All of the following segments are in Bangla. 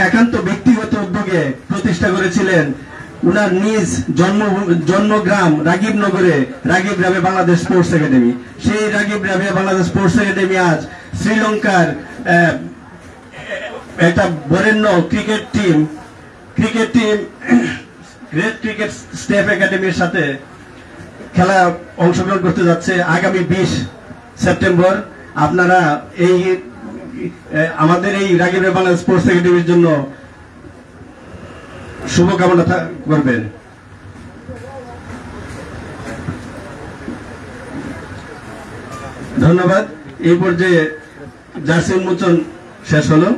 একান্ত ব্যক্তিগত উদ্যোগে প্রতিষ্ঠা করেছিলেন। উনার নিজ জন্মগ্রাম রাগিব নগরে রাগিব রাবে বাংলাদেশ স্পোর্টস একাডেমি। সেই রাগিব রাবে বাংলাদেশ স্পোর্টস একাডেমি আজ শ্রীলঙ্কার একটা বরেণ্য cricket team great cricket step একাডেমির সাথে খেলা অংশগ্রহণ করতে যাচ্ছে আগামী 20 সেপ্টেম্বর। আপনারা এই আমাদের এই রাগিব রাবে বাংলাদেশ স্পোর্টস একাডেমির জন্য শুভকামনা করবেন। ধন্যবাদ। এই পর্যায়ে জার্সি উন্মোচন শেষ হলো।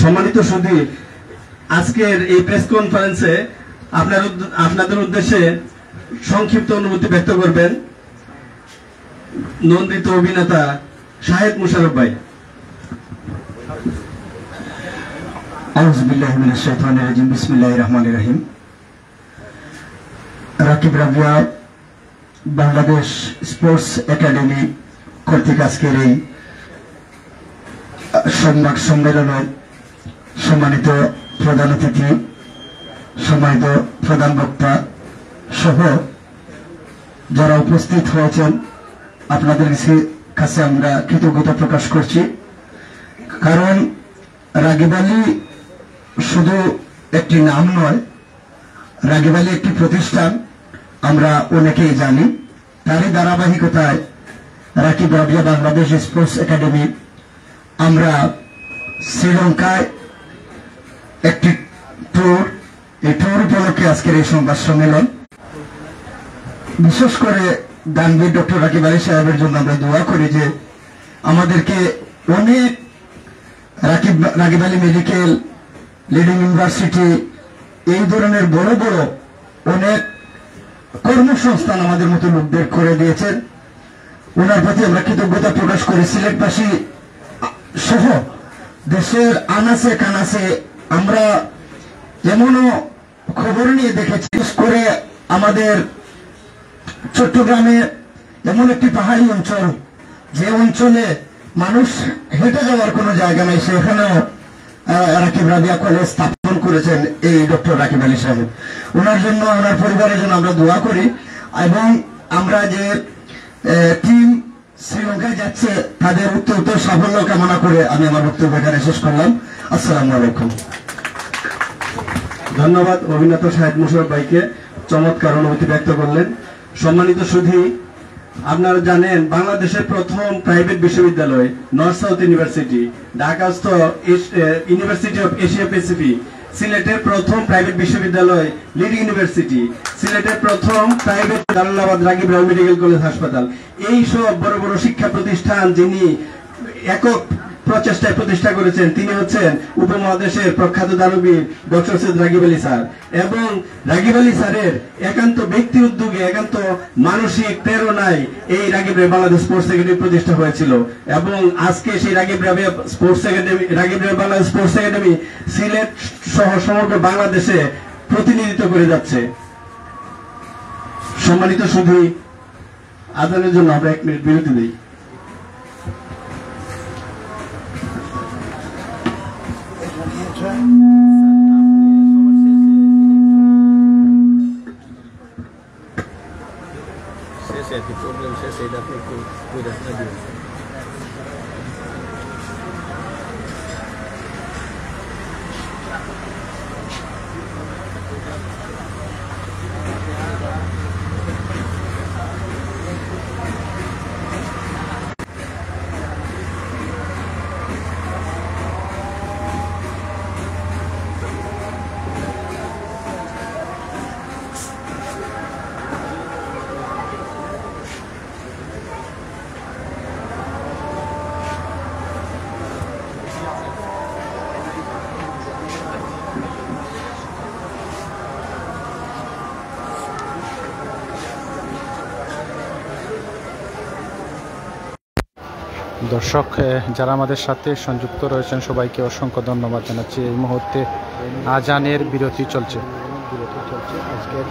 সম্মানিত সুধী, আজকের এই প্রেস কনফারেন্সে আপনাদের উদ্দেশ্যে সংক্ষিপ্ত অনুভূতি ব্যক্ত করবেন নন্দিত অভিনেতা শাহেদ মুশারফ ভাই। আউযু বিল্লাহি মিনাশ শাইতানির রাজিম। বিসমিল্লাহির রহমানির রহিম। রাকিব রাবিয়া বাংলাদেশ স্পোর্টস একাডেমি কর্তৃক আজকের এই সংবাদ সম্মেলনে সম্মানিত প্রধান অতিথি, সম্মানিত প্রধান বক্তা সহ যারা উপস্থিত হয়েছেন, আপনাদের কাছে আমরা কৃতজ্ঞতা প্রকাশ করছি। কারণ রাগিব আলী শুধু একটি নাম নয়, রাগিব আলী একটি প্রতিষ্ঠান, আমরা অনেকেই জানি। তারই ধারাবাহিকতায় রাকিব রাবিয়া বাংলাদেশ স্পোর্টস একাডেমি আমরা শ্রীলঙ্কায় একটি ট্যুর, এই ট্যুর উপলক্ষে আজকের এই সংবাদ সম্মেলন। বিশেষ করে দানবীর ডক্টর রাকিব আলী সাহেবের জন্য আমরা দোয়া করি যে আমাদেরকে অনেক Ragib Ali medical, leading university, এই ধরনের বড় বড় অনেক কর্মসংস্থান আমাদের মতো লোকদের করে দিয়েছেন। ওনার প্রতি আমরা কৃতজ্ঞতা প্রকাশ করি। সিলেটবাসী সহ দেশের আনাচে কানাচে আমরা এমনও খবর নিয়ে দেখেছি, করে আমাদের চট্টগ্রামে এমন একটি পাহাড়ি অঞ্চল, যে অঞ্চলে মানুষ হেঁটে যাওয়ার কোনো জায়গা নাই, সেখানেও রাকিব রাবিয়া কলেজ স্থাপন করেছেন এই ডক্টর রাকিব আলী সাহেব। ওনার জন্য, ওনার পরিবারের জন্য আমরা দোয়া করি। এবং আমরা যে টিম শ্রীলঙ্কায় যাচ্ছে তাদের উত্তর সাফল্য কামনা করে আমি আমার বক্তব্য এখানে শেষ করলাম। আসসালামু আলাইকুম। ধন্যবাদ অভিনেতা শাহেদ মুশারফ ভাইকে, চমৎকার অনুভূতি ব্যক্ত করলেন। সম্মানিত সুধী, আপনারা জানেন বাংলাদেশের প্রথম প্রাইভেট বিশ্ববিদ্যালয় নর্থ সাউথ ইউনিভার্সিটি, ঢাকাস্থ ইউনিভার্সিটি অফ এশিয়া প্যাসিফিক, সিলেটের প্রথম প্রাইভেট বিশ্ববিদ্যালয় লিডিং ইউনিভার্সিটি, সিলেটের প্রথম প্রাইভেট জালালাবাদ রাগিব রাবে মেডিকেল কলেজ হাসপাতাল, এই সব বড় বড় শিক্ষা প্রতিষ্ঠান যিনি একক প্রচেষ্টায় প্রতিষ্ঠা করেছেন তিনি হচ্ছেন উপমহাদেশের প্রখ্যাত দানবীর ডক্টর সৈয়দ রাগিব আলী স্যার। এবং রাগিব আলী স্যারের একান্ত ব্যক্তি উদ্যোগে, একান্ত মানসিক প্রেরণায় এই রাগিব রাবে বাংলাদেশ স্পোর্টস একাডেমি প্রতিষ্ঠা হয়েছিল। এবং আজকে সেই রাগিব রাবে বাংলাদেশ স্পোর্টস একাডেমি সিলেট সহ সমগ্র বাংলাদেশে প্রতিনিধিত্ব করে যাচ্ছে। সম্মানিত শুধু আদানের জন্য আমরা 1 মিনিট বিরতি দিই। দর্শক যারা আমাদের সাথে সংযুক্ত রয়েছেন সবাইকে অসংখ্য ধন্যবাদ জানাচ্ছি। এই মুহূর্তে আজানের বিরতি চলছে। আজকের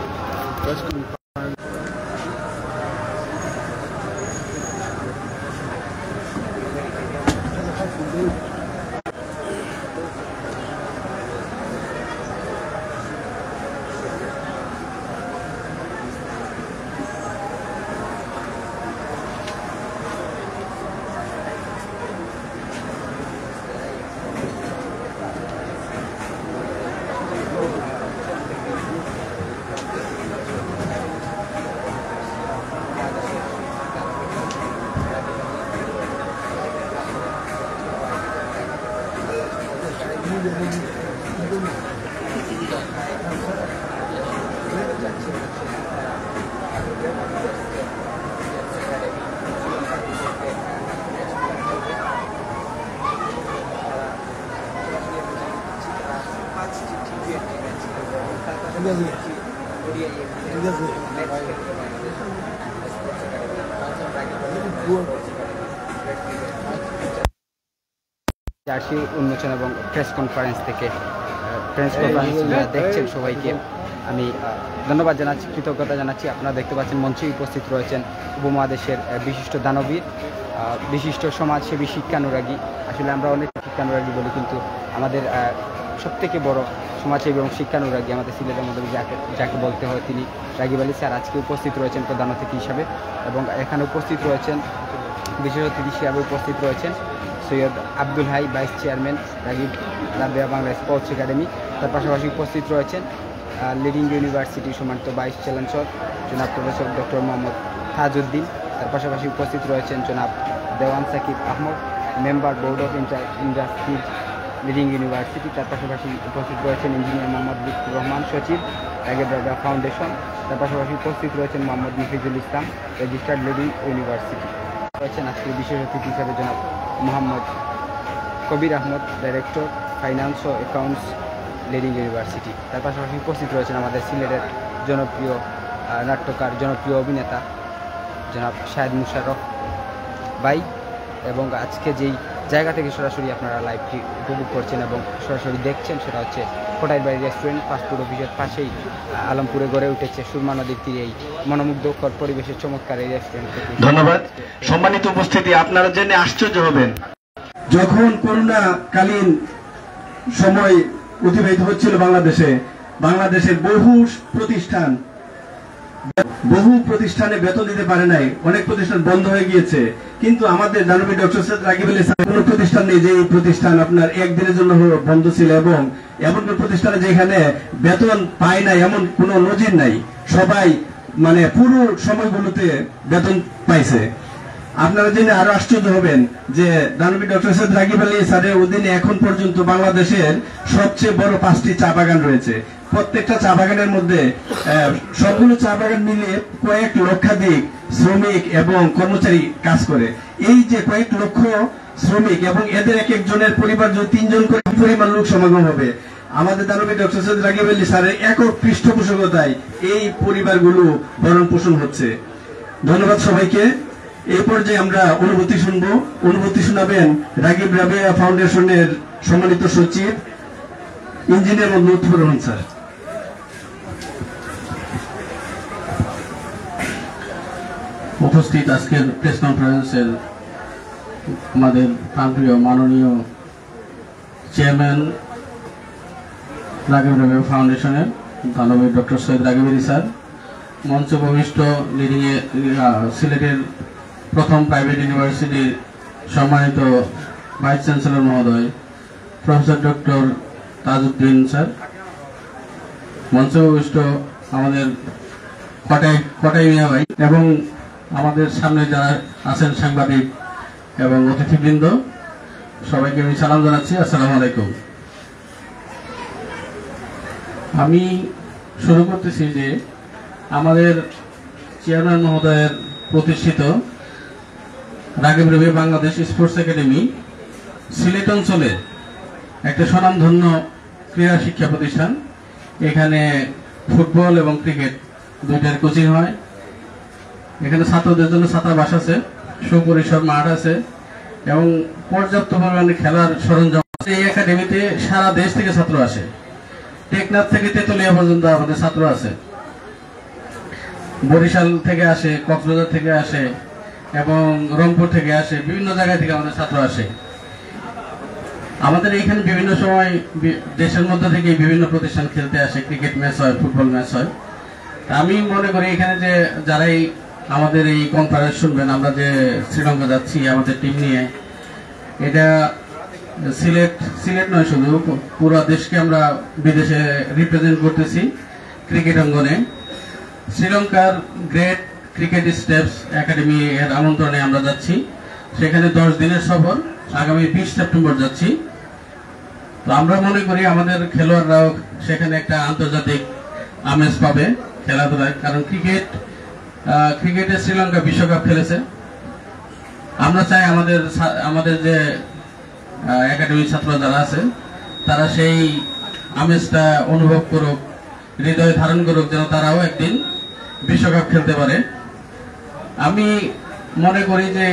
জার্সি উন্মোচন এবং প্রেস কনফারেন্স থেকে দেখছেন সবাইকে আমি ধন্যবাদ জানাচ্ছি, কৃতজ্ঞতা জানাচ্ছি। আপনারা দেখতে পাচ্ছেন মঞ্চে উপস্থিত রয়েছেন উপমহাদেশের বিশিষ্ট দানবীর, বিশিষ্ট সমাজসেবী, শিক্ষানুরাগী। আসলে আমরা অনেক শিক্ষানুরাগী বলি, কিন্তু আমাদের সবথেকে বড় সমাজসেবী এবং শিক্ষানুরাগী আমাদের সিলেটের মধ্যে যাকে বলতে হয় তিনি রাগিব আলী স্যার আজকে উপস্থিত রয়েছেন প্রধান অতিথি হিসাবে। এবং এখানে উপস্থিত রয়েছেন বিশেষ অতিথি হিসাবে উপস্থিত রয়েছেন Syed Abdul Hai, vice chairman Ragib Rabeya Bangla sports academy. তার পাশাপাশি উপস্থিত রয়েছেন লিডিং ইউনিভার্সিটি সম্মানিত ভাইস চ্যান্সেলর জনাব প্রফেসর ডক্টর মোহাম্মদ তাজউদ্দিন। তার পাশাপাশি উপস্থিত রয়েছেন জনাব Dewan Sakib Ahmed, member board of industries leading university. তার পাশাপাশি উপস্থিত রয়েছেন ইঞ্জিনিয়ার মোহাম্মদ লুৎফুর রহমান, সচিব রাগিব রাবেয়া ফাউন্ডেশন। তার পাশাপাশি উপস্থিত রয়েছেন মোহাম্মদ মুফিজুল ইসলাম, রেজিস্টার্ড লিডিং ইউনিভার্সিটি। রয়েছেন আজকে বিশেষ অতিথি হিসাবে জনাব মোহাম্মদ কবির আহমদ, ডাইরেক্টর ফাইন্যান্স ও অ্যাকাউন্টস লিডিং ইউনিভার্সিটি। তার পাশাপাশি উপস্থিত রয়েছেন আমাদের সিলেটের জনপ্রিয় নাট্যকার, জনপ্রিয় অভিনেতা জনাব শাহেদ মুশাররফ ভাই। এবং আজকে যেই জায়গা থেকে সরাসরি আপনারা লাইভটি উপভোগ করছেন এবং সরাসরি দেখছেন সেটা হচ্ছে কোটাইরবাড়ি রেস্টুরেন্ট, ফাস্টফুড অফিসের পাশেই আলমপুরে গড়ে উঠেছে সুরমা নদীর তীরে এই মনোমুগ্ধকর পরিবেশের চমৎকার এই রেস্টুরেন্ট থেকে। ধন্যবাদ। সম্মানিত উপস্থিতি, আপনারা জেনে আশ্চর্য হবেন, যখন করোনাকালীন সময় অতিবাহিত হচ্ছিল বাংলাদেশের বহু প্রতিষ্ঠানে বেতন দিতে পারে নাই, অনেক প্রতিষ্ঠান বন্ধ হয়ে গিয়েছে। কিন্তু আমাদের দানবীর ডক্টর সৈয়দ রাগিব আলী স্যার কোনো প্রতিষ্ঠান নেই যে এই প্রতিষ্ঠান আপনার একদিনের জন্য বন্ধ ছিল, এবং এমন কোন প্রতিষ্ঠানে যেখানে বেতন পায় নাই এমন কোনো নজির নাই। সবাই মানে পুরো সময়গুলোতে বেতন পাইছে। আপনারা জেনে আরো আশ্চর্য হবেন যে দানবীর ডক্টর সৈয়দ রাগিব আলী স্যারের অধীনে এখন পর্যন্ত বাংলাদেশের সবচেয়ে বড় 5টি চা বাগান রয়েছে। প্রত্যেকটা চা বাগানের মধ্যে সবগুলো চা বাগান মিলিয়ে কয়েক লক্ষাধিক শ্রমিক এবং কর্মচারী কাজ করে। এই যে কয়েক লক্ষ শ্রমিক এবং এদের এক একজনের পরিবার যদি 3 জন করে পরিবার লোক সমাগম হবে, আমাদের দানবীর ডক্টর সৈয়দ রাগিব আলী স্যারের একক পৃষ্ঠপোষকতায় এই পরিবারগুলো ভরণ পোষণ হচ্ছে। ধন্যবাদ সবাইকে। এই পর্যায়ে আমরা অনুভূতি শোনাবেন রাগিব রাবেয়া ফাউন্ডেশনের সম্মানিত সচিব ইঞ্জিনিয়ার মোহাম্মদ লুৎফুর রহমান স্যার। উপস্থিত আজকের প্রেস কনফারেন্সের আমাদের প্রাণপ্রিয় মাননীয় চেয়ারম্যান রাগিব রাবেয়া ফাউন্ডেশনের দানবীর ডক্টর সৈয়দ রাগিব আলী স্যার, মঞ্চ ভূমিষ্ঠ লিডিং সিলেটের প্রথম প্রাইভেট ইউনিভার্সিটির সম্মানিত ভাইস চ্যান্সেলর মহোদয় প্রফেসর ডক্টর তাজউদ্দিন স্যার, মঞ্চ ভূমিষ্ঠ আমাদের কটাই মিয়া ভাই এবং আমাদের সামনে যারা আছেন সাংবাদিক এবং অতিথিবৃন্দ, সবাইকে আমি সালাম জানাচ্ছি। আসসালামু আলাইকুম। আমি শুরু করতেছি যে আমাদের চেয়ারম্যান মহোদয়ের প্রতিষ্ঠিত রাগিব রাবেয়া বাংলাদেশ স্পোর্টস একাডেমি সিলেট অঞ্চলের একটা স্বনামধন্য ক্রীড়া শিক্ষা প্রতিষ্ঠান। এখানে ফুটবল এবং ক্রিকেট দুইটার কোচিং হয়। এখানে ছাত্রদের জন্য ছাত্রাবাস আছে, সুপরিসর মাঠ আছে এবং পর্যাপ্ত পরিমাণে খেলার সরঞ্জাম আছে। এই একাডেমিতে সারা দেশ থেকে ছাত্র আসে, টেকনাফ থেকে তেতুলিয়া পর্যন্ত আমাদের ছাত্র আছে, বরিশাল থেকে আসে, কক্সবাজার থেকে আসে এবং রংপুর থেকে আসে, বিভিন্ন জায়গা থেকে আমাদের ছাত্র আসে। আমাদের এখানে বিভিন্ন সময় দেশের মধ্যে থেকে বিভিন্ন প্রতিষ্ঠান খেলতে আসে, ক্রিকেট ম্যাচ হয়, ফুটবল ম্যাচ হয়। আমি মনে করি এখানে যে যারাই আমাদের এই কনফারেন্স শুনবেন, আমরা যে শ্রীলঙ্কা যাচ্ছি আমাদের টিম নিয়ে, এটা সিলেট নয়, শুধু পুরো দেশকে আমরা বিদেশে রিপ্রেজেন্ট করতেছি ক্রিকেট অঙ্গনে। শ্রীলঙ্কার গ্রেট ক্রিকেট স্টেপস একাডেমি এর আমন্ত্রণে আমরা যাচ্ছি। সেখানে 10 দিনের সফর, আগামী 20 সেপ্টেম্বর যাচ্ছি। তো আমরা মনে করি আমাদের খেলোয়াড়রাও সেখানে একটা আন্তর্জাতিক আমেজ পাবে খেলাধুলায়, কারণ ক্রিকেটে শ্রীলঙ্কা বিশ্বকাপ খেলেছে। আমরা চাই আমাদের যে একাডেমির ছাত্র যারা আছে তারা সেই আমেজটা অনুভব করুক, হৃদয়ে ধারণ করুক, যেন তারাও একদিন বিশ্বকাপ খেলতে পারে। আমি মনে করি যে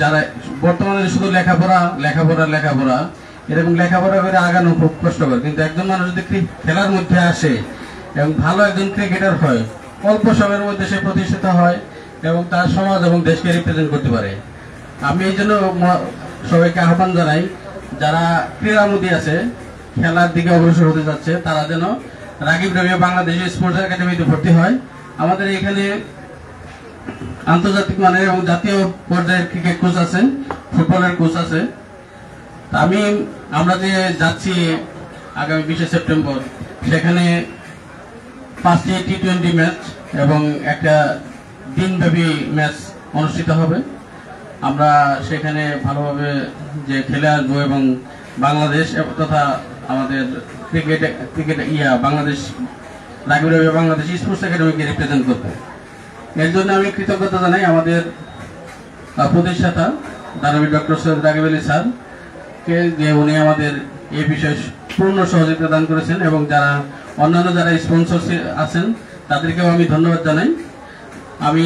যারা বর্তমানে শুধু লেখাপড়া এরকম লেখাপড়া করে আগানো খুব কষ্টকর, কিন্তু একজন মানুষ যদি খেলার মধ্যে আসে এবং ভালো একজন ক্রিকেটার হয়, অল্প সময়ের মধ্যে সে প্রতিষ্ঠিত হয় এবং তার সমাজ এবং দেশকে রিপ্রেজেন্ট করতে পারে। আমি এই জন্য সবাইকে আহ্বান জানাই, যারা ক্রীড়ামোদী আছে, খেলার দিকে অগ্রসর হতে যাচ্ছে, তারা যেন রাগিব রাবিয়া বাংলাদেশ স্পোর্টস একাডেমিতে ভর্তি হয়। আমাদের এখানে আন্তর্জাতিক মানের এবং জাতীয় পর্যায়ের ক্রিকেট কোচ আছেন, ফুটবলের কোচ আছে। আমরা যে যাচ্ছি আগামী 20 সেপ্টেম্বর, সেখানে 5টি টি20 ম্যাচ এবং একটা দিনব্যাপী ম্যাচ অনুষ্ঠিত হবে। আমরা সেখানে ভালোভাবে যে খেলে আসবো এবং বাংলাদেশ তথা আমাদের ক্রিকেট বাংলাদেশ রাগিব রাবিয়া বাংলাদেশ স্পোর্টস একাডেমিকে রিপ্রেজেন্ট করবো। এর জন্য আমি কৃতজ্ঞতা জানাই আমাদের প্রতিষ্ঠাতা দানবীর ডক্টর সৈয়দ রাগিব আলী স্যারকে, যে উনি আমাদের এই বিষয়ে পূর্ণ সহযোগিতা দান করেছেন, এবং অন্যান্য যারা স্পন্সর আছেন তাদেরকেও আমি ধন্যবাদ জানাই। আমি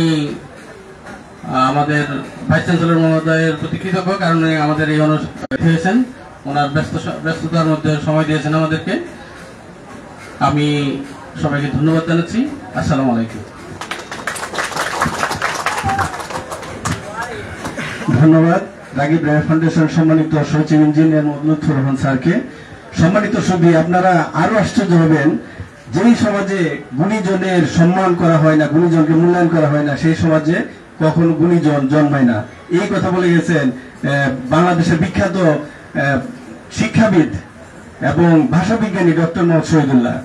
আমাদের ভাইস চ্যান্সেলর মহোদয়ের প্রতি কৃতজ্ঞ, কারণ আমাদের এই অনুষ্ঠান হয়েছেন, ওনার ব্যস্ততার মধ্যে সময় দিয়েছেন আমাদেরকে। আমি সবাইকে ধন্যবাদ জানাচ্ছি। আসসালামু আলাইকুম। ধন্যবাদ রাগিব রাবিয়া ফাউন্ডেশন সম্মানিত সচিব ইঞ্জিনিয়ার লুৎফর রহমান স্যারকে। সম্মানিত সুধী, আপনারা আরো আশ্চর্য হবেন, যেই সমাজে গুণীজনের সম্মান করা হয় না, গুণীজনকে মূল্যায়ন করা হয় না, সেই সমাজে কখনো গুণীজন জন্মায় না। এই কথা বলে গেছেন বাংলাদেশের বিখ্যাত শিক্ষাবিদ এবং ভাষাবিজ্ঞানী ডক্টর মোহাম্মদ শহীদুল্লাহ।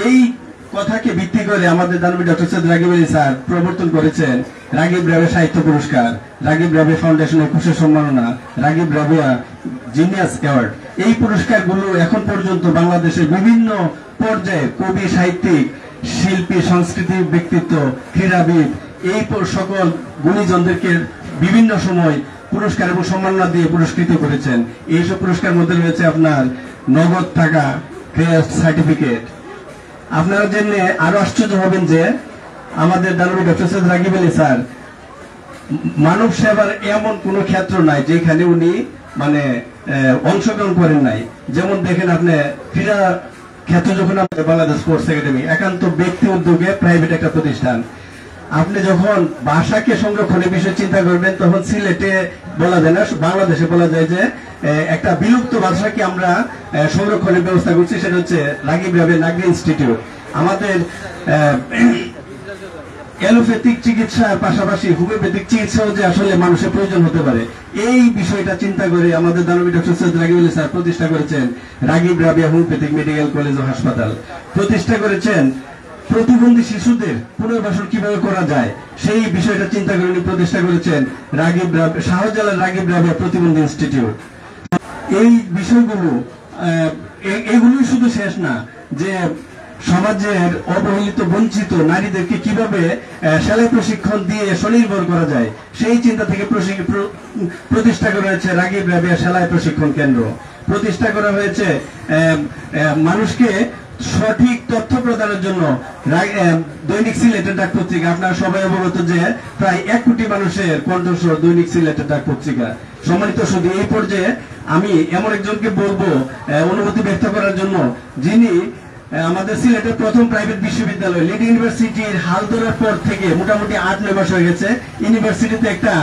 এই কথাকে ভিত্তি করে আমাদের দানবীর ডক্টর সৈয়দ রাগিব আলী স্যার প্রবর্তন করেছেন রাগিব রাবিয়া সাহিত্য পুরস্কার, রাগিব রাবিয়া ফাউন্ডেশনের 21 সম্মাননা, রাগিব রাবিয়া জিনিয়াস অ্যাওয়ার্ড। এই পুরস্কারগুলো এখন পর্যন্ত বাংলাদেশের বিভিন্ন পর্যায়ে কবি, সাহিত্যিক, শিল্পী, সংস্কৃতি ব্যক্তিত্ব, ক্রীড়াবিদ, এই সকল গুণীজনদেরকে বিভিন্ন সময় পুরস্কার এবং সম্মাননা দিয়ে পুরস্কৃত করেছেন। এইসব পুরস্কার মধ্যে রয়েছে আপনার নগদ টাকা, ক্রেস্ট সার্টিফিকেট। আপনারা জেনে আরো আশ্চর্য হবেন যে আমাদের দানবীর ডক্টর সৈয়দ রাগিব আলী স্যার মানব সেবার এমন কোন ক্ষেত্র নাই যেখানে উনি অংশগ্রহণ করেন নাই। যেমন দেখেন, আপনি ক্রীড়া ক্ষেত্র যখন বাংলাদেশ স্পোর্টস একাডেমি একান্ত ব্যক্তি উদ্যোগে প্রাইভেট একটা প্রতিষ্ঠান। আপনি যখন ভাষাকে সংরক্ষণের বিষয়ে চিন্তা করবেন, তখন সিলেটে বলা যায় না, বাংলাদেশে বলা যায় যে একটা বিলুপ্ত ভাষাকে আমরা সংরক্ষণের ব্যবস্থা করছি, সেটা হচ্ছে রাগিব রাবিয়া নাগরি ইনস্টিটিউট। আমাদের অ্যালোপ্যাথিক চিকিৎসার পাশাপাশি হোমিওপ্যাথিক চিকিৎসাও যে আসলে মানুষের প্রয়োজন হতে পারে, এই বিষয়টা চিন্তা করে আমাদের দানবীর ডক্টর সৈয়দ রাগিব আলী স্যার প্রতিষ্ঠা করেছেন Ragib Rabia homeopathic medical college ও হাসপাতাল। প্রতিষ্ঠা করেছেন প্রতিবন্ধী শিশুদের পুনর্বাসন কিভাবে করা যায়, সেই বিষয়টা চিন্তা করে উনি প্রতিষ্ঠা করেছেন শাহজালাল রাগিব রাবিয়া প্রতিবন্ধী ইনস্টিটিউট। এই বিষয়গুলো এগুলোই শুধু শেষ না, যে সমাজের অবহেলিত বঞ্চিত নারীদেরকে কিভাবে সেলাই প্রশিক্ষণ দিয়ে স্বনির্ভর করা যায়, সেই চিন্তা থেকে প্রতিষ্ঠা করা হয়েছে রাগিব রাবিয়া সেলাই প্রশিক্ষণ কেন্দ্র। প্রতিষ্ঠা করা হয়েছে মানুষকে সঠিক তথ্য প্রদানের জন্য দৈনিক সিলেটের ডাক পত্রিকা। আপনারা সবাই অবগত যে প্রায় 1 কোটি মানুষের কণ্ঠস্বর দৈনিক সিলেটের ডাক পত্রিকা। সম্মানিত শুধু এই পর্যায়ে আমি এমন একজনকে বলবো অনুভূতি ব্যক্ত করার জন্য, যিনি আমাদের সিলেটের প্রথম প্রাইভেট বিশ্ববিদ্যালয় লিড ইউনিভার্সিটির হাল ধরার পর থেকে মোটামুটি 8-9 মাস হয়ে গেছে ইউনিভার্সিটিতে একটা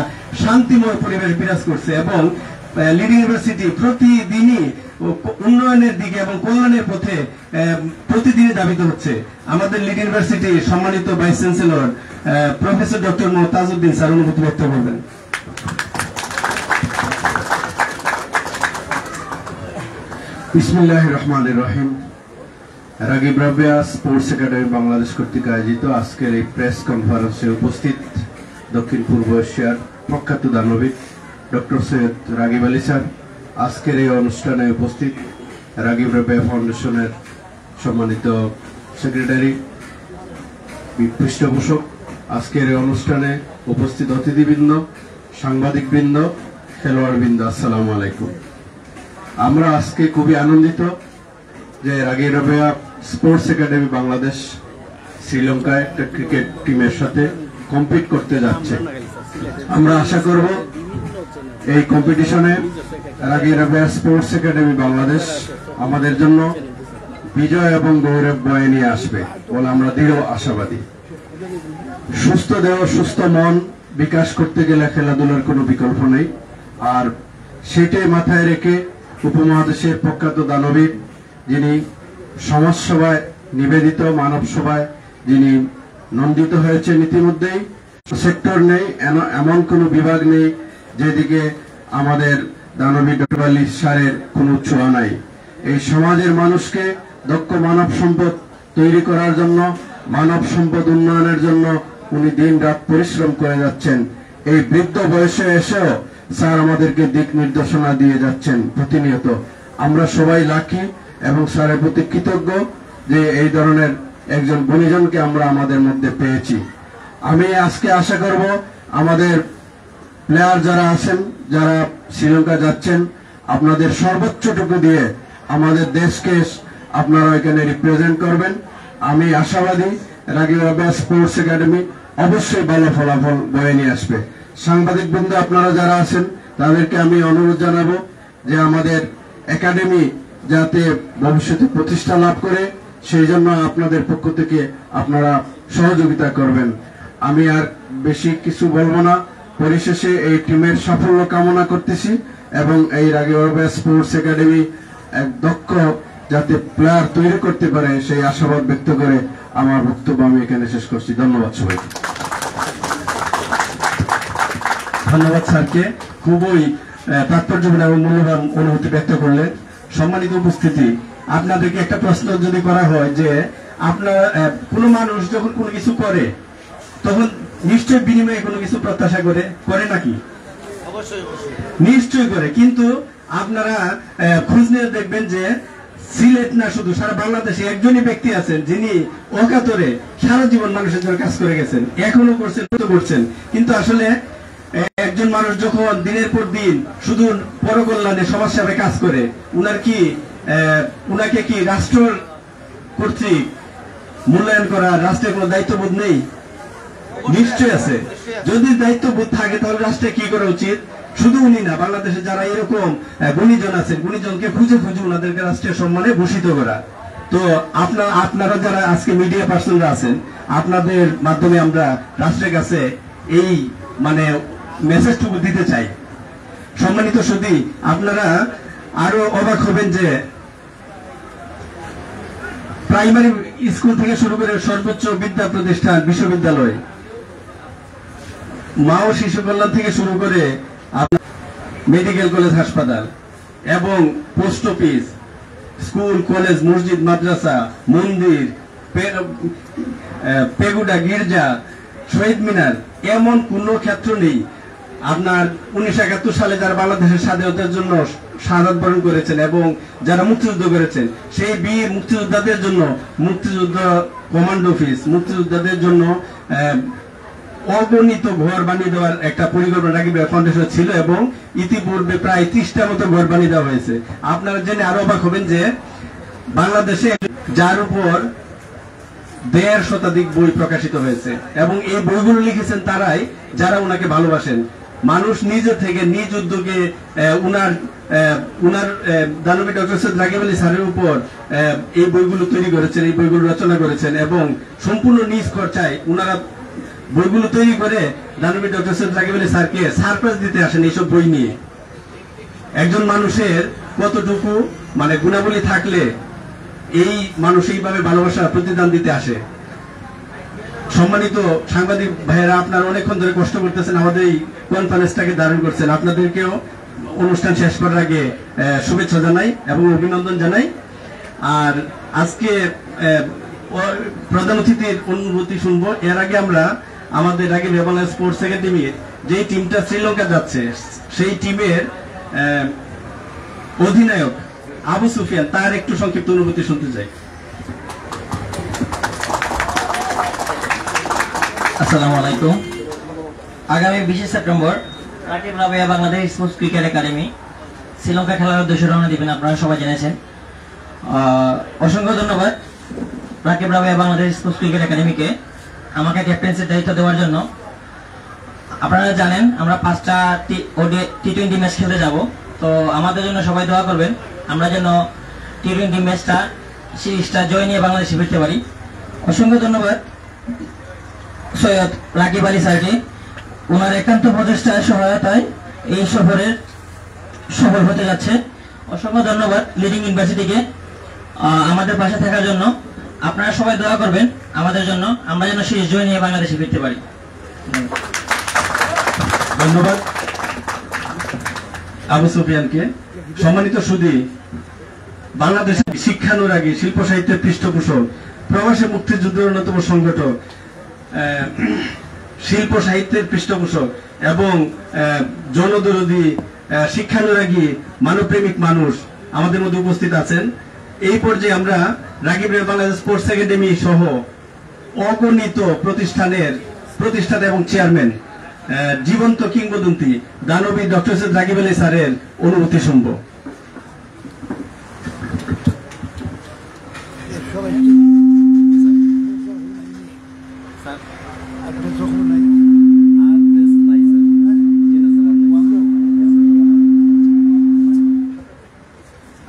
শান্তিময় পরিবেশ বিরাজ করছে, এবং লিড ইউনিভার্সিটি প্রতিদিনই উন্নয়নের দিকে এবং কল্যাণের পথে প্রতিদিনই ধাবিত হচ্ছে। আমাদের লিড ইউনিভার্সিটি সম্মানিত vice chancellor professor doctor Mohammad Tajuddin sir অনুভূতি ব্যক্ত করবেন। বিসমিল্লাহির রহমানির রহিম। রাগিব রাবিয়া স্পোর্টস একাডেমি বাংলাদেশ কর্তৃক আয়োজিত আজকের এই প্রেস কনফারেন্সে উপস্থিত দক্ষিণ পূর্ব এশিয়ার প্রখ্যাত দানবিদ ডক্টর সৈয়দ রাগিব আলী স্যার, আজকের এই অনুষ্ঠানে উপস্থিত রাগিব রাবেয়া ফাউন্ডেশনের সম্মানিত সেক্রেটারি, পৃষ্ঠপোষক, আজকের এই অনুষ্ঠানে উপস্থিত অতিথিবৃন্দ, সাংবাদিকবৃন্দ, খেলোয়াড়বৃন্দ, আসসালামু আলাইকুম। আমরা আজকে খুবই আনন্দিত যে রাগিব রাবেয়া স্পোর্টস একাডেমি বাংলাদেশ শ্রীলঙ্কায় একটা ক্রিকেট টিমের সাথে কম্পিট করতে যাচ্ছে। আমরা আশা করব এই কম্পিটিশনে রাগিব রাবেয়া স্পোর্টস একাডেমি বাংলাদেশ আমাদের জন্য বিজয় এবং গৌরব বয়ে নিয়ে আসবে বলে আমরা দৃঢ় আশাবাদী। সুস্থ দেহ সুস্থ মন বিকাশ করতে গেলে খেলাধুলার কোনো বিকল্প নেই, আর সেটাই মাথায় রেখে উপমহাদেশের প্রখ্যাত দানবীর, যিনি সমাজসেবায় নিবেদিত, মানব সেবায় যিনি নন্দিত হয়েছেন, ইতিমধ্যেই সেক্টর নেই, এমন কোনো বিভাগ নেই যেদিকে আমাদের দানবী ডক্টর আলী স্যারের কোনো ছোঁয়া নাই। এই সমাজের মানুষকে দক্ষ মানব সম্পদ তৈরি করার জন্য, মানব সম্পদ উন্নয়নের জন্য উনি দিন রাত পরিশ্রম করে যাচ্ছেন। এই বৃদ্ধ বয়সে এসেও স্যার আমাদেরকে দিক নির্দেশনা দিয়ে যাচ্ছেন প্রতিনিয়ত। আমরা সবাই লাকি এবং স্যারের প্রতি কৃতজ্ঞ যে এই ধরনের একজন গুণীজনকে আমরা আমাদের মধ্যে পেয়েছি। আমি আজকে আশা করব আমাদের প্লেয়ার যারা আছেন, যারা শ্রীলঙ্কা যাচ্ছেন, আপনাদের সর্বোচ্চটুকু দিয়ে আমাদের দেশকে আপনারা এখানে রিপ্রেজেন্ট করবেন। আমি আশাবাদী রাগিব রাবেয়া স্পোর্টস একাডেমি অবশ্যই ভালো ফলাফল বয়ে নিয়ে আসবে। সাংবাদিক বৃন্দ আপনারা যারা আছেন তাদেরকে আমি অনুরোধ জানাবো যে আমাদের একাডেমি যাতে ভবিষ্যতে প্রতিষ্ঠা লাভ করে, সেই জন্য আপনাদের পক্ষ থেকে আপনারা সহযোগিতা করবেন। আমি আর বেশি কিছু বলবো না। পরিশেষে এই টিমের সাফল্য কামনা করতেছি এবং এই রাগিব রাবেয়া স্পোর্টস একাডেমি এক দক্ষ যাতে প্লেয়ার তৈরি করতে পারে সেই আশাবাদ ব্যক্ত করে আমার বক্তব্য আমি এখানে শেষ করছি। ধন্যবাদ সবাইকে। ধন্যবাদ স্যারকে, খুবই তাৎপর্যপূর্ণ এবং মূল্যবান অনুভূতি ব্যক্ত করলেন। সম্মানিত উপস্থিতি, আপনাদেরকে একটা প্রশ্ন যদি করা হয় যে আপনার কোনো মানুষ যখন কোনো কিছু করে তখন নিশ্চয়ই বিনিময়ে কোনো কিছু প্রত্যাশা করে নাকি? নিশ্চয়ই করে। কিন্তু আপনারা খোঁজ নিয়ে দেখবেন যে সিলেট না শুধু সারা বাংলাদেশে একজনই ব্যক্তি আছেন যিনি অকাতরে সারা জীবন মানুষের জন্য কাজ করে গেছেন, এখনো করছেন। কিন্তু আসলে একজন মানুষ যখন দিনের পর দিন শুধু পরকল্যাণে সমাজ সেবায় কাজ করে, উনাকে কি রাষ্ট্র কর্তৃক মূল্যায়ন করা, রাষ্ট্রের কোনো দায়িত্ববোধ নেই? নিশ্চয় আছে। যদি দায়িত্ববোধ থাকে তাহলে রাষ্ট্রে কি করা উচিত? শুধু উনি না, বাংলাদেশে যারা এরকম গুণীজন আছেন, গুণীজনকে খুঁজে ওনাদেরকে রাষ্ট্রীয় সম্মানে ভূষিত করা। তো আপনারা যারা আজকে মিডিয়া পার্সনরা আছেন, আপনাদের মাধ্যমে আমরা রাষ্ট্রের কাছে এই মেসেজটুকু দিতে চাই। সম্মানিত সুধী, আপনারা আরো অবাক হবেন যে প্রাইমারি স্কুল থেকে শুরু করে সর্বোচ্চ বিদ্যা প্রতিষ্ঠান, বিশ্ববিদ্যালয়, মা ও শিশু কল্যাণ থেকে শুরু করে মেডিকেল কলেজ, হাসপাতাল এবং পোস্ট অফিস, স্কুল, কলেজ, মসজিদ, মাদ্রাসা, মন্দির, পেগুডা, গির্জা, শহীদ মিনার, এমন কোন ক্ষেত্র নেই। আপনার 1971 সালে যারা বাংলাদেশের স্বাধীনতার জন্য শাহাদাত বরণ করেছেন এবং যারা মুক্তিযুদ্ধ করেছেন, সেই বীর মুক্তিযোদ্ধাদের জন্য মুক্তিযুদ্ধ কমান্ড অফিস, মুক্তিযোদ্ধাদের জন্য অগণিত ঘর বানিয়ে দেওয়ার একটা পরিকল্পনা রাগিব রাবেয়া ফাউন্ডেশন ছিল এবং ইতিপূর্বে প্রায় 30টা মতো ঘর বানিয়ে দেওয়া হয়েছে। আপনারা জেনে আরো অবাক হবেন যে বাংলাদেশে যার উপর 1.5 শতাধিক বই প্রকাশিত হয়েছে এবং এই বইগুলো লিখেছেন তারাই যারা ওনাকে ভালোবাসেন। মানুষ নিজে থেকে নিজ উদ্যোগে উনার দানবী ডক্টর সৈয়দ রাগিব আলী স্যারের উপর এই বইগুলো তৈরি করেছেন, এই বইগুলো রচনা করেছেন এবং সম্পূর্ণ নিজ খরচায় উনারা বইগুলো তৈরি করে দানবী ডক্টর সৈয়দ রাগিব আলী স্যারকে সারপ্রাইজ দিতে আসেন এইসব বই নিয়ে। একজন মানুষের কতটুকু গুণাবলী থাকলে এই মানুষ এইভাবে ভালোবাসা প্রতিদান দিতে আসে। সম্মানিত সাংবাদিক ভাইয়েরা, আপনারা অনেকক্ষণ ধরে কষ্ট করতেছেন, আমাদের এই কনফারেন্সটাকে ধারণ করছেন। আপনাদেরকেও অনুষ্ঠান শেষ করার আগে শুভেচ্ছা জানাই এবং অভিনন্দন জানাই। আর আজকে প্রধান অতিথির অনুভূতি শুনবো। এর আগে আমরা আমাদের রাগিব রাবেয়া স্পোর্টস একাডেমির যে টিমটা শ্রীলঙ্কা যাচ্ছে, সেই টিমের অধিনায়ক আবু সুফিয়ান, তার একটু সংক্ষিপ্ত অনুভূতি শুনতে চাই। আসসালামু আলাইকুম। আগামী 20 September Rakib Rabeya Bangladesh sports cricket academy Sri Lanka খেলার উদ্দেশ্যে রওনা দিবেন, আপনারা সবাই জেনেছেন। অসংখ্য ধন্যবাদ রাকিব রাবেয়া বাংলাদেশ স্পোর্টস ক্রিকেট একাডেমিকে আমাকে ক্যাপ্টেন্সির দায়িত্ব দেওয়ার জন্য। আপনারা জানেন আমরা 5টা টি20 ম্যাচ খেলতে যাব, তো আমাদের জন্য সবাই দোয়া করবেন আমরা যেন টি20 ম্যাচটা সিরিজটা জয় নিয়ে বাংলাদেশে ফিরতে পারি। অসংখ্য ধন্যবাদ সৈয়দ রাকিব আলী স্যারকে, ওনার একান্ত প্রচেষ্টায় সহায়তায় এই সফরের সফল হতে যাচ্ছে। অসংখ্য ধন্যবাদ লিডিং ইউনিভার্সিটিকে আমাদের পাশে থাকার জন্য। আপনারা সবাই দোয়া করবেন আমাদের জন্য, আমরা যেন সিরিজ জয় নিয়ে বাংলাদেশে ফিরতে পারি। ধন্যবাদ আবু সুফিয়ানকে। সম্মানিত সুধী, বাংলাদেশের শিক্ষানুরাগী, শিল্প সাহিত্যের পৃষ্ঠপোষক, প্রবাসী মুক্তিযুদ্ধের অন্যতম সংগঠক, শিল্প সাহিত্যের পৃষ্ঠপোষক এবং জনদরদী, শিক্ষানুরাগী, মানবপ্রেমিক মানুষ আমাদের মধ্যে উপস্থিত আছেন। এই পর্যায়ে আমরা রাকিব রাবেয়া বাংলাদেশ স্পোর্টস একাডেমি সহ অগণিত প্রতিষ্ঠাতা এবং চেয়ারম্যান, জীবন্ত কিংবদন্তি দানবী ডক্টর সৈয়দ রাকিব আলী স্যারের অনুভূতি শুনব।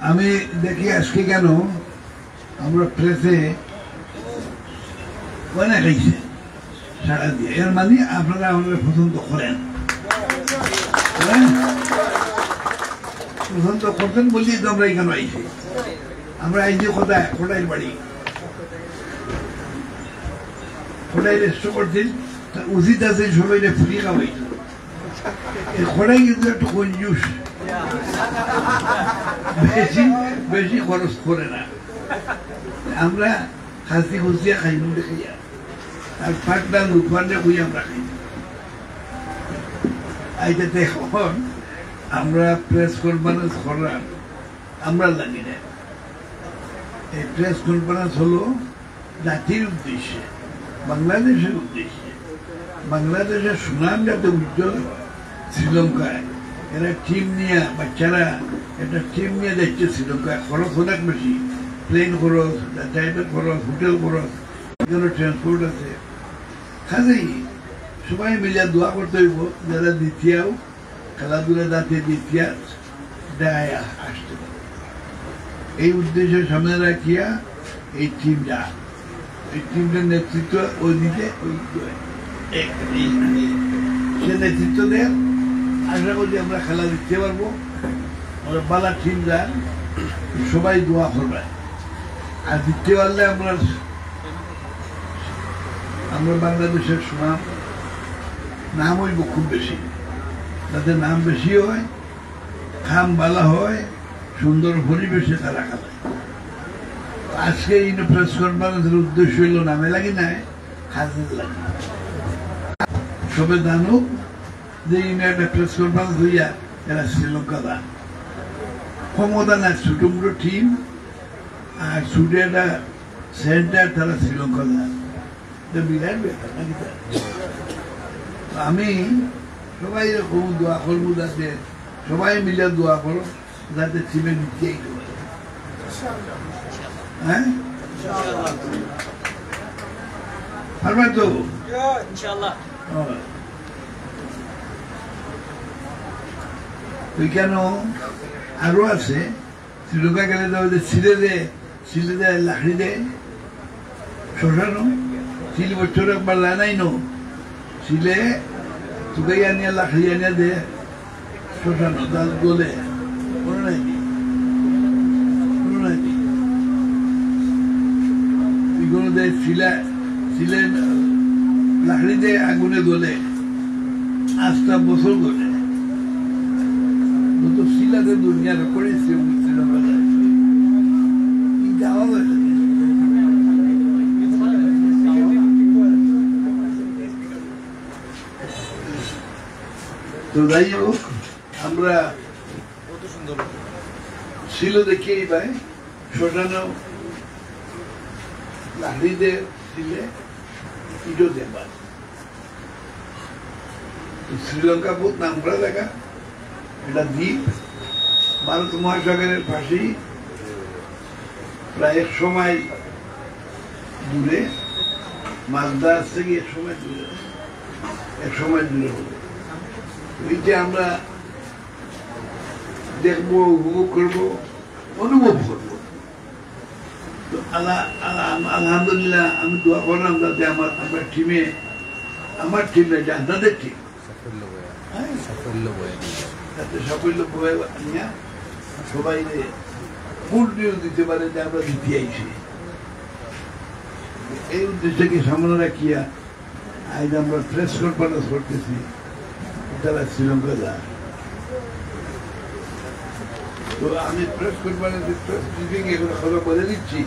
আমি দেখি আজকে কেন আমরা প্রেসে অনেক আইছে সারা দিয়ে, এর মানে আপনারা আমাদের পছন্দ করেন, পছন্দ করতেন বলি তো আমরা এখানে আইছি। আমরা আইছি কোথায়? কোটাইল বাড়ি, কোটাইল রেস্ট করছেন, উচিত আছে সবাই ফ্রি খাওয়াই। খোড়াই কিন্তু একটু কঞ্জুস, বেশি বেশি খরচ করে না। আমরা হাসি খুশিয়া খাই মুখে খাইয়া, আর ফাটটা লুকানে খুঁই আমরা খাই। এইটাতে এখন আমরা প্রেস কনফারেন্স করার আমরা লাগি না। এই প্রেস কনফারেন্স হলো জাতির উদ্দেশ্যে, বাংলাদেশের উদ্দেশ্যে, বাংলাদেশের সুনাম যাতে উজ্জ্বল হয়। শ্রীলঙ্কায় এরা টিম নিয়ে, বাচ্চারা একটা টিম নিয়ে যাচ্ছে শ্রীলঙ্কায়, খরচ অনেক বেশি, প্লেন খরচ, যাতায়াতের খরচ, হোটেল খরচ, এখানে ট্রান্সপোর্ট আছে। কাজেই সবাই মিলে দোয়া করতে হইব যারা দ্বিতীয় খেলাধুলা যাতে দ্বিতীয় দেয় আসতে পারে। এই উদ্দেশ্যে সামনে রাখিয়া এই টিমটা, এই টিমটার নেতৃত্ব ওই দিকে সে নেতৃত্ব দেয়। আশা করি আমরা খেলা দিতে পারবো। আমরা বালা টিম যান, সবাই দোয়া করবে। আর দিতে পারলে আমরা বাংলাদেশের সুনাম নাম হইব খুব বেশি, যাতে নাম বেশি হয়, খাম বালা হয়, সুন্দর পরিবেশে তারা খেলায়। আজকে এই প্রেস কনফারেন্সের উদ্দেশ্য হইল নামে লাগি নাই, কাজে লাগে। সবে জানুক যে একটা প্রেস কনফারেন্স হইয়া এরা শ্রীলঙ্কা দান ক্ষমতা না, ছোট মোটো টিম আর ছুটে একটা সেন্টার, তারা শ্রীলঙ্কা দান বিরাট ব্যাপার নাকি। আমি সবাই এরকম দোয়া করবো, যাতে সবাই মিলে দোয়া করো যাতে টিমে নিতেই পারে। হ্যাঁ পারবে তো? কেন আরো আছে শ্রীলঙ্কা গেলে ছিলে দে লাকড়ি দে শশানো ছিল বছর একবার লানাই নো ছিলে চুকাই আনিয়া লাকড়ি আনিয়া দে শশানো দাল গলে মনে নাই এগুলো দে ছিলে লাকড়ি দে আগুনে গলে 8টা বছর গলে তো শিলাতে দুনিয়ার করেছে তো যাই হোক, আমরা ছিল দেখেই ভাই শ্মশানো লাহড়িদের ছিলে ইটো দেবার শ্রীলঙ্কা বহুত নাম করা জায়গা, এটা দ্বীপ, ভারত মহাসাগরের পাশেই প্রায় 100 মাইল দূরে, মালদা থেকে 100 মাইল দূরে, 100 মাইল দূরে হবে। ওইটা আমরা দেখবো, উপভোগ করবো, অনুভব করবো। তো আলহামদুলিল্লাহ আমি দোয়া করলাম যাতে আমার টিমে, আমার টিম না, আপনাদের টিম যাতে সাফল্য বয়ে নিয়ে সবাই ফুল নিউজ দিতে পারে যে আমরা দিতে আইছি। এই উদ্দেশ্যকে সামনে রাখিয়া আজ আমরা প্রেস কনফারেন্স করতেছি যারা শ্রীলঙ্কা যায়। তো আমি প্রেস কনফারেন্সে প্রেস ব্রিফিং এগুলো খবর বলে দিচ্ছি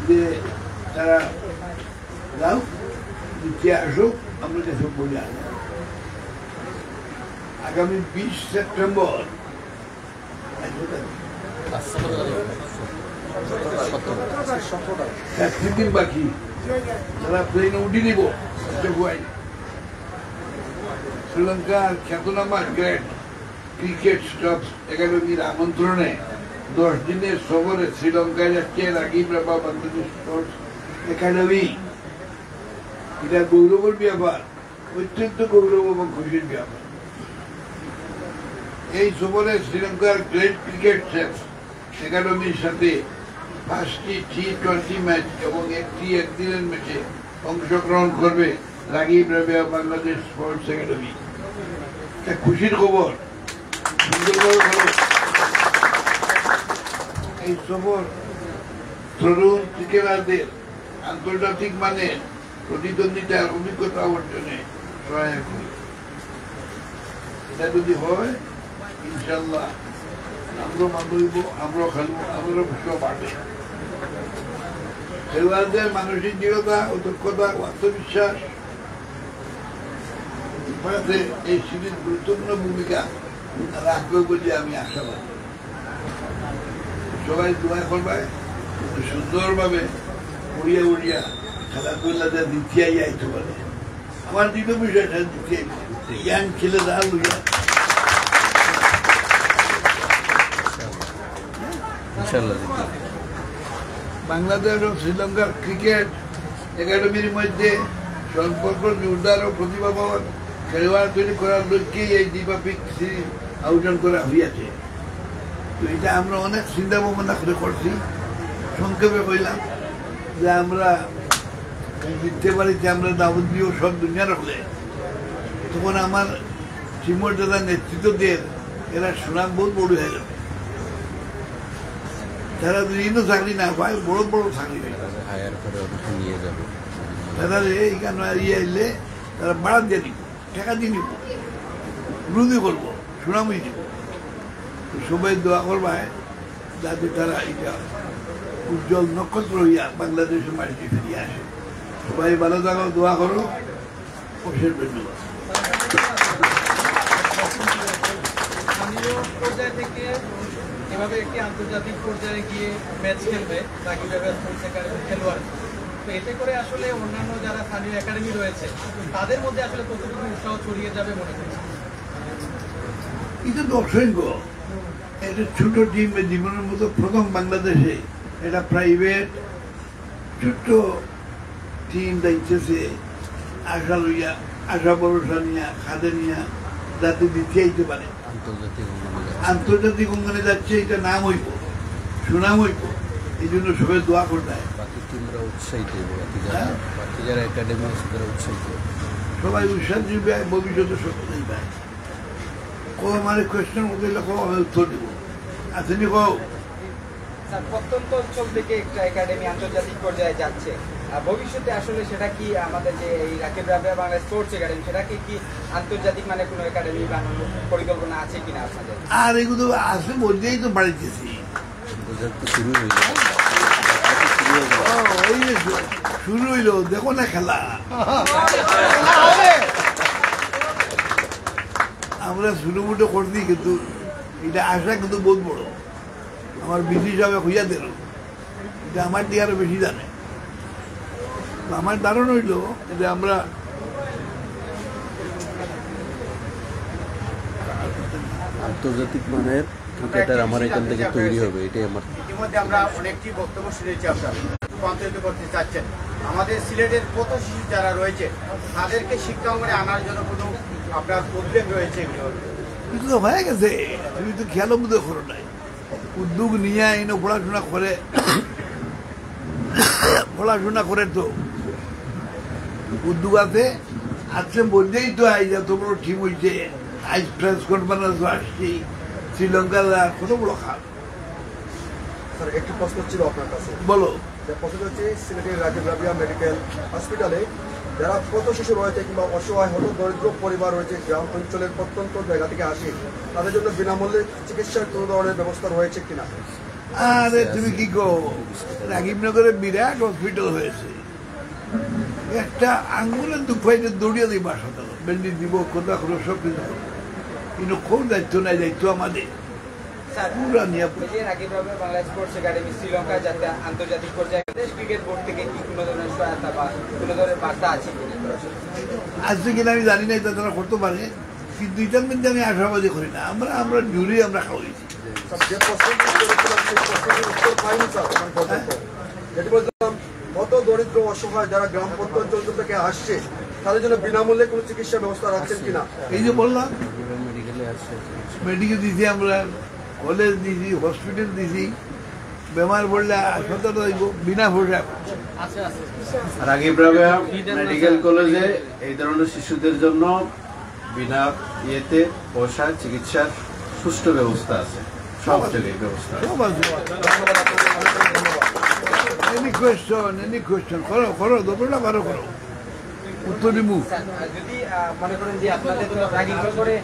যে তারা যাও, দিতে আসুক, আমরা যেসব বলে আসবো। আগামী 20 সেপ্টেম্বর 3 দিন বাকি, তারা প্লেনে উঠে নিব। শ্রীলঙ্কার খ্যাতনামা গ্রেট ক্রিকেট স্টাফ একাডেমির আমন্ত্রণে 10 দিনের সফরে শ্রীলঙ্কায় যাচ্ছে রাগিব রাভা বাংলাদেশ স্পোর্টস একাডেমি। এটা গৌরবের ব্যাপার, অত্যন্ত গৌরব এবং খুশির ব্যাপার। এই সফরে শ্রীলঙ্কার গ্রেট ক্রিকেট একাডেমির সাথে 5টি T20 ম্যাচ এবং একটি একদিনের ম্যাচে অংশগ্রহণ করবে রাগিব রাভা বাংলাদেশ স্পোর্টস একাডেমি। একটা খুশির খবর, সুন্দরভাবে খবর। এই সফর তরুণ ক্রিকেটারদের আন্তর্জাতিক মানের প্রতিদ্বন্দ্বিতার অভিজ্ঞতা অর্জনে সহায়ক হবে। এটা যদি হয় ইনশাল্লাহ আমরাও মানব, আমরাও খেলবো, আমরাও সব পারবে। খেলোয়াড়দের মানসিক দৃঢ়তা ও দক্ষতা, আত্মবিশ্বাস এই সিরিজ গুরুত্বপূর্ণ ভূমিকা রাখবে বলে আমি আশাবাদী। সবাই দোয়া করবে সুন্দরভাবে উড়িয়া উড়িয়া খেলাধুলাতে দ্বিতীয় আইতে পারে। আমার দৃঢ় বিষয় দ্বিতীয় ইয়াং ছেলেরা লইয়া বাংলাদেশ ও শ্রীলঙ্কার ক্রিকেট একাডেমির মধ্যে সম্পর্ক জোরদার ও প্রতিভাবান খেলোয়াড় তৈরি করার লক্ষ্যেই এই দ্বিপাক্ষিক সিরিজ আয়োজন করা হইয়াছে। তো এটা আমরা অনেক চিন্তা ভাবনা করে করছি। সংক্ষেপে কইলাম যে আমরা জিততে পারি, যে আমরা দাবত দিয়েও সব দুনিয়া রাখলে তখন আমার টিমের যারা নেতৃত্ব দেন এরা সুনাম বহুত বড় হয়ে যাবে। তারা যদি চাকরি না পায়, বড় বড় চাকরি নিয়ে যাবে। তারা এইখানে ইয়ে এলে তারা বাড়া দিয়ে নিব, টাকা দিয়ে নিব, বিরোধী করবো, সুনামই দিব। সবাই দোয়া করবায় যাতে তারা এটা উজ্জ্বল নক্ষত্র হইয়া বাংলাদেশের মাটিতে ফিরিয়ে আসে। সবাই ভালো থাকো, দোয়া করো। অশেষ ধন্যবাদ। স্থানীয় পর্যায় থেকে এভাবে একটি আন্তর্জাতিক পর্যায়ে গিয়ে ম্যাচ খেলবে রাগিব রাভা স্পোর্টস একাডেমির খেলোয়াড়, তো এতে করে আসলে অন্যান্য যারা স্থানীয় একাডেমি রয়েছে তাদের মধ্যে আসলে কতটুকু উৎসাহ ছড়িয়ে যাবে মনে করছে? এটা তো অসংখ্য, এটা ছোট টিম জীবনের মতো প্রথম বাংলাদেশে এটা প্রাইভেট ছোট্ট টিম দায়িত্বে আশা লইয়া, আশা ভরসা নিয়া, খাদে নিয়া যাতে দিতে আইতে পারে। আন্তর্জাতিক অঙ্গনে যাচ্ছে, এটা নাম হইব, সুনাম হইব। এই জন্য সবাই দোয়া করতে হয়। সবাই উৎসাহ দিবে, ভবিষ্যতে সত্যি পায়। আমার কোয়েশ্চেন মধ্যে আমি উত্তর দিব। আসেনি কও প্রত্যন্ত অঞ্চল থেকে একটা একাডেমি আন্তর্জাতিক পর্যায়ে যাচ্ছে, ভবিষ্যতে আসলে সেটা কি আমাদের যে এই রাকিব রাভা বাংলা স্পোর্টস একাডেমি সেটাকে কি আন্তর্জাতিক মানে কোনো একাডেমি বানানোর পরিকল্পনা আছে কিনা আপনাদের? আর এগুলো আছে বলতেই তো বাড়িতেছি, শুরু হইলো, দেখো না খেলা। আমরা শুরু মুটো করছি, কিন্তু এটা আশা কিন্তু বহুত বড়। আমার বিধি সাহেব হইয়া দিল, এটা আমার দিয়ে আরো বেশি জানে। আমার ধারণা হইল যে আমরা আন্তর্জাতিক মানের ক্রিকেটার আমার এখান থেকে তৈরি হবে, এটাই আমার। ইতিমধ্যে আমরা অনেকটি বক্তব্য শুনেছি, আপনার রূপান্তরিত করতে চাচ্ছেন। আমাদের সিলেটের কত শিশু যারা রয়েছে তাদেরকে শিক্ষা অঙ্গনে আনার জন্য কোনো আপনার উদ্যোগ রয়েছে? কিন্তু তো হয়ে গেছে, তুমি তো খেয়াল বুঝে করো নাই। উদ্যোগ নিয়ে এনে পড়াশোনা করে তো উদ্যোগ আছে। আজকে বলতেই তো আই যত বড় টিম হয়েছে, আজ প্রেস কনফারেন্স আসছি, শ্রীলঙ্কার কত বড় খাল। স্যার একটি প্রশ্ন ছিল আপনার কাছে। বলো। প্রশ্ন হচ্ছে সিলেটের রাকিব রাবিয়া মেডিকেল হসপিটালে যারা কত শিশু রয়েছে কিংবা অসহায় হত দরিদ্র পরিবার রয়েছে, গ্রাম অঞ্চলের প্রত্যন্ত জায়গা থেকে আসে, তাদের জন্য বিনামূল্যে চিকিৎসার কোনো ধরনের ব্যবস্থা রয়েছে কিনা? আরে তুমি কি গো, রাকিবনগরে বিরাট হসপিটাল হয়েছে, একটা আঙ্গুলের দুঃখ পাইতে দৌড়িয়ে দিই হাসপাতাল, বেন্ডি দিব, কোথা করে সব কিছু। কিন্তু খুব দায়িত্ব নাই, দায়িত্ব আমাদের পুরা নিয়ে। বাংলাদেশ স্পোর্টস একাডেমি শ্রীলঙ্কা যাতে আন্তর্জাতিক পর্যায়ে ক্রিকেট বোর্ড থেকে কি কোনো ধরনের সহায়তা বা কোনো ধরনের বার্তা আছে আজকে কিনা আমি জানি না, এটা তারা করতে পারে, কিন্তু এটার মধ্যে আমি আশাবাদী করি না। আমরা জুড়ে আমরা খাওয়াইছি। কত দরিদ্র অসহায় যারা গ্রাম অঞ্চল থেকে আসছে তাদের জন্য বিনামূল্যে কোনো চিকিৎসা ব্যবস্থা রাখছেন কিনা? এই যে বললাম, মেডিকেল দিছি, আমরা কলেজ দিছি, হসপিটাল দিছি, বেমার পড়লে হাসপাতাল বিনা পয়সা। রাকিব রাবিয়া মেডিকেল কলেজে এই ধরনের শিশুদের জন্য বিনা ইয়েতে পয়সা চিকিৎসার সুষ্ঠু ব্যবস্থা আছে, সব জায়গায় ব্যবস্থা আছে। এনি কোয়েশ্চন করো দোপটা করো উত্তর দিমু। যদি মনে করেন যে আপনাদের তো রাকিবনগরে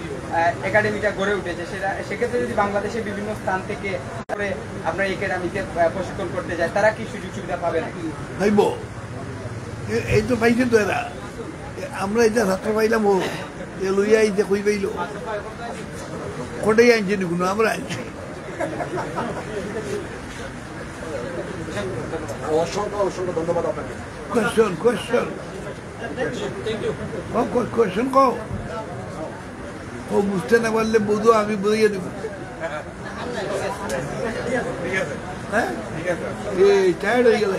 একাডেমিটা গড়ে উঠেছে, সেক্ষেত্রে যদি বাংলাদেশে বিভিন্ন স্থান থেকে আপনার একাডেমিতে প্রশিক্ষণ করতে যায়, তারা কি সুযোগ সুবিধা পাবে নাকি? পাইব, এই তো পাইছে তো এরা। আমরা এটা ছাত্র পাইলাম, ও লইয়া এই যে কই পাইল কোটাই আনছে নি কোনো, আমরা আনছি। অসংখ্য ধন্যবাদ আপনাকে। কোয়েশ্চন কও, ও বুঝতে না পারলে বুঝো, আমি বুঝিয়ে দেবো। হ্যাঁ এই টায়ার্ড হয়ে গেলে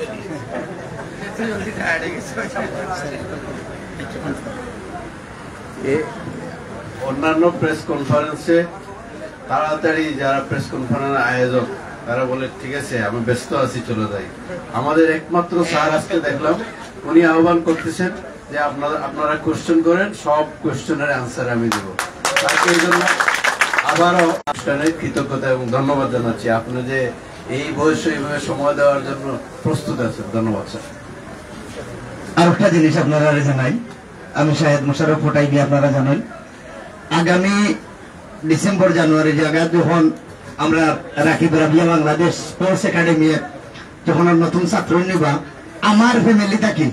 অন্যান্য প্রেস কনফারেন্সে তাড়াতাড়ি যারা প্রেস কনফারেন্স আয়োজক তারা বলে ঠিক আছে আমি ব্যস্ত আছি চলে যাই। আমাদের একমাত্র স্যার আজকে দেখলাম উনি আহ্বান করতেছেন যে আপনারা কোয়েশ্চেন করেন, সব কোয়েশ্চেনের অ্যান্সার আমি দেব। তাকে এই জন্য আবারও অনুষ্ঠানের কৃতজ্ঞতা এবং ধন্যবাদ জানাচ্ছি। আপনি যে এই বয়সে এইভাবে সময় দেওয়ার জন্য প্রস্তুত আছেন, ধন্যবাদ স্যার। আর একটা জিনিস আপনারা জানাই, আমি শাহেদ মোশাররফ ফোটাইনি, আপনারা জানেন আগামী ডিসেম্বর জানুয়ারি জায়গায় যখন আমরা রাকিব রাবিয়া বাংলাদেশ স্পোর্টস একাডেমি যখন নতুন ছাত্র নিবা, আমার ফ্যামিলি থাকি